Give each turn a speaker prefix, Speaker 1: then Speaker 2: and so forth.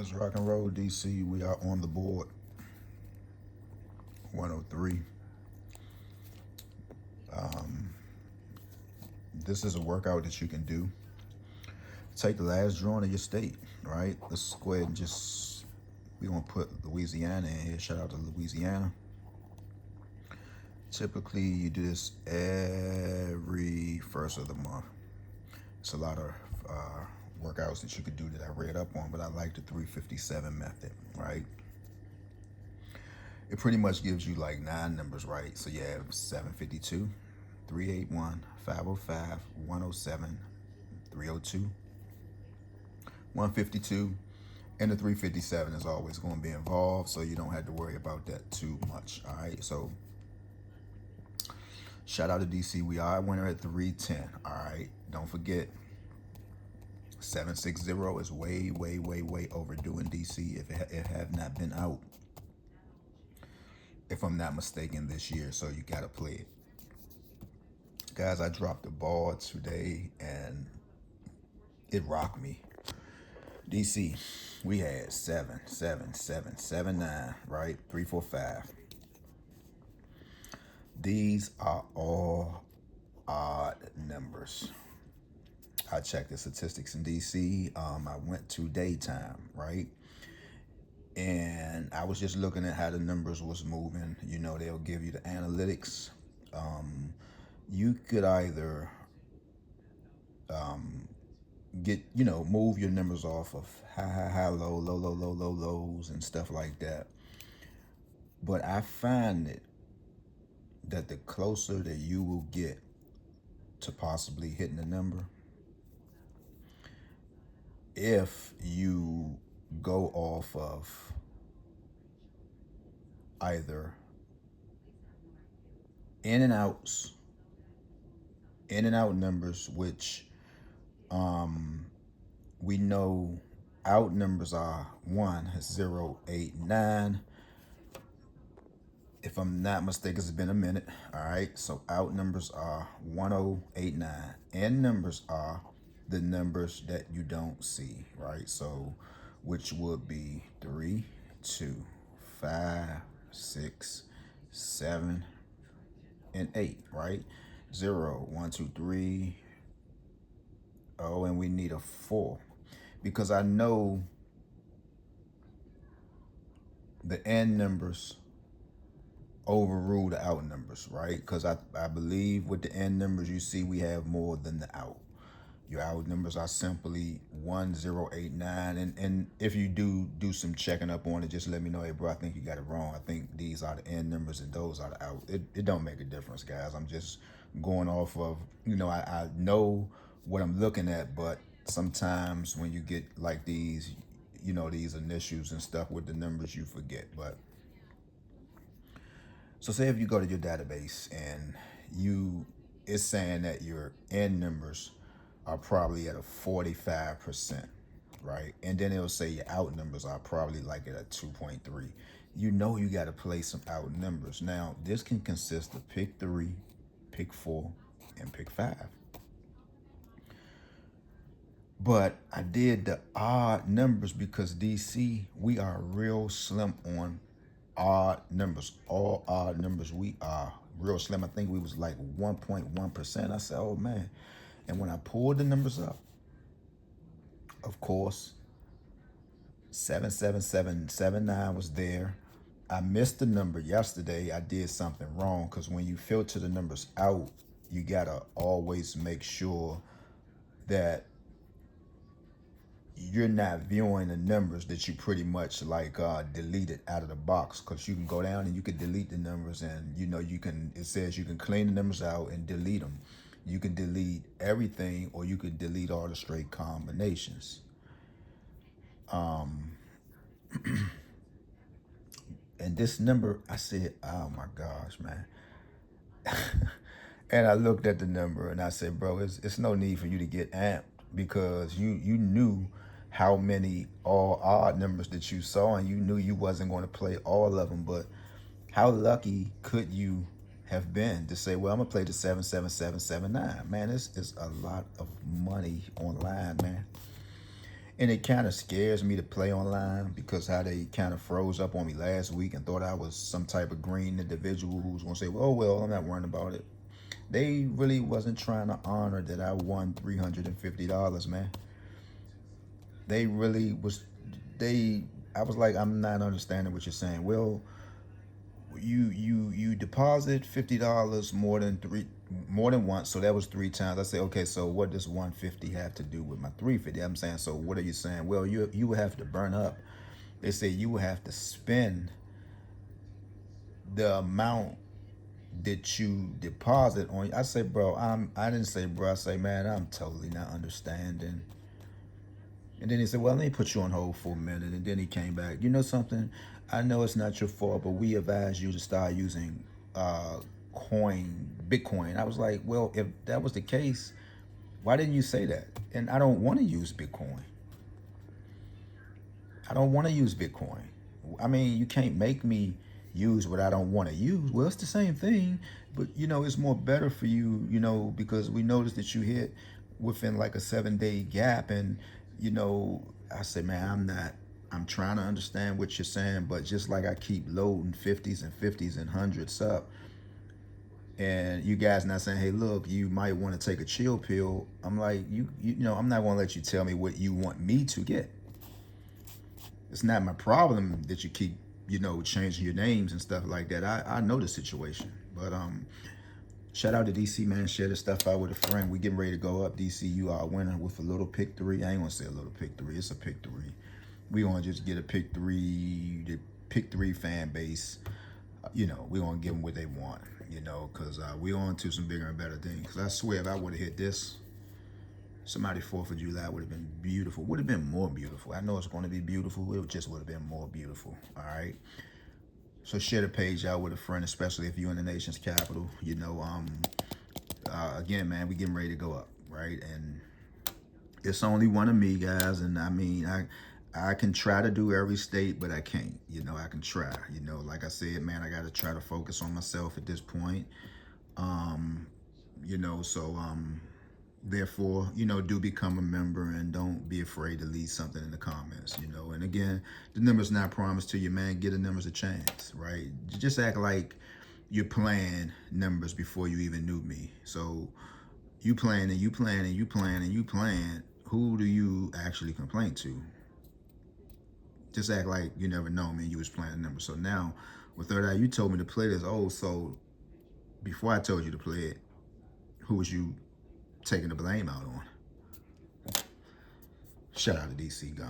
Speaker 1: Let's rock and roll, DC. We are on the board. 103. Um, this is a workout that you can do. Take the last drawing of your state, right? Let's go ahead and we gonna put Louisiana in here. Shout out to Louisiana. Typically, you do this every first of the month. It's a lot of workouts that you could do that I read up on, but I like the 357 method, right? It pretty much gives you like 9 numbers, right? So you have 752, 381, 505, 107, 302, 152, and the 357 is always going to be involved, so you don't have to worry about that too much. All right, so shout out to DC. We are a winner at 310. All right, don't forget 760 is way overdue in DC if it have not been out, if I'm not mistaken, this year. So you got to play it. Guys, I dropped the ball today and it rocked me. DC, we had 7, 7, 7, 7, 9, right? 3, 4, 5. These are all odd numbers. I checked the statistics in DC. I went to daytime, right? And I was just looking at how the numbers was moving. You know, they'll give you the analytics. You could either move your numbers off of high, low, lows and stuff like that. But I find it that the closer that you will get to possibly hitting the number, if you go off of either in and out numbers, which we know out numbers are 1, 0, 8, 9. If I'm not mistaken, it's been a minute. All right, so out numbers are 1, 0, 8, 9. In numbers are the numbers that you don't see, right? So which would be 3, 2, 5, 6, 7, and 8, right? 0, 1, 2, 3. Oh, and we need a 4 because I know the end numbers overrule the out numbers, right? Because I believe with the end numbers, you see we have more than the out. Your out numbers are simply 1, 0, 8, 9. And if you do some checking up on it, just let me know, hey, bro, I think you got it wrong. I think these are the end numbers and those are the out. It don't make a difference, guys. I'm just going off of, I know what I'm looking at, but sometimes when you get like these, these initials and stuff with the numbers, you forget. But so say if you go to your database and it's saying that your end numbers are probably at a 45%, right? And then it'll say your out numbers are probably like at a 2.3. You know you got to play some out numbers. Now, this can consist of pick 3, pick 4, and pick 5. But I did the odd numbers because DC, we are real slim on odd numbers. All odd numbers, we are real slim. I think we was like 1.1%. I said, oh man. And when I pulled the numbers up, of course, 77779 was there. I missed the number yesterday. I did something wrong because when you filter the numbers out, you gotta always make sure that you're not viewing the numbers that you pretty much like deleted out of the box, because you can go down and you can delete the numbers, and it says you can clean the numbers out and delete them. You can delete everything, or you can delete all the straight combinations. And this number, I said, oh my gosh, man. And I looked at the number and I said, bro, it's no need for you to get amped, because you knew how many all odd numbers that you saw, and you knew you wasn't going to play all of them. But how lucky could you have been to say, well, I'm gonna play the 77779? Man, this is a lot of money online, man. And it kind of scares me to play online because how they kind of froze up on me last week and thought I was some type of green individual who's going to say, well, I'm not worrying about it. They really wasn't trying to honor that I won $350, man. They really was, I was like, I'm not understanding what you're saying. Well, you deposit $50 more than once, so that was 3 times. I say, okay, so what does 150 have to do with my 350? I'm saying, so what are you saying? Well, you would have to burn up. They say you would have to spend the amount that you deposit on. I say, bro, I didn't say, bro. I say, man, I'm totally not understanding. And then he said, well, let me put you on hold for a minute. And then he came back. You know something? I know it's not your fault, but we advise you to start using Bitcoin. I was like, well, if that was the case, why didn't you say that? And I don't want to use Bitcoin. I don't want to use Bitcoin. I mean, you can't make me use what I don't want to use. Well, it's the same thing, but it's more better for you, because we noticed that you hit within like a 7-day gap. And, I said, man, I'm trying to understand what you're saying, but just like I keep loading 50s and 100s up, and you guys not saying, hey, look, you might want to take a chill pill. I'm like, I'm not going to let you tell me what you want me to get. It's not my problem that you keep, changing your names and stuff like that. I know the situation. But shout out to DC, man. Share this stuff out with a friend. We getting ready to go up. DC, you are a winner with a little pick 3. I ain't gonna say a little pick 3. It's a pick 3. We gonna just get a pick 3, the pick 3 fan base. We gonna give them what they want, because we on to some bigger and better things. Because I swear, if I would have hit this, somebody 4th of July would have been beautiful. Would have been more beautiful. I know it's going to be beautiful. It just would have been more beautiful. All right. So share the page out with a friend, especially if you're in the nation's capital. Again, man, we getting ready to go up, right? And it's only one of me, guys. And I mean, I can try to do every state, but I can't. I can try. Like I said, man, I got to try to focus on myself at this point. Therefore, do become a member and don't be afraid to leave something in the comments, And again, the number's not promised to you, man. Get the numbers a chance, right? Just act like you're playing numbers before you even knew me. So you playing and you playing and you playing and you playing. Who do you actually complain to? Just act like you never know me and you was playing a number. So now, with Third Eye, you told me to play this. Oh, so before I told you to play it, who was you taking the blame out on? Shout out to DC, gone.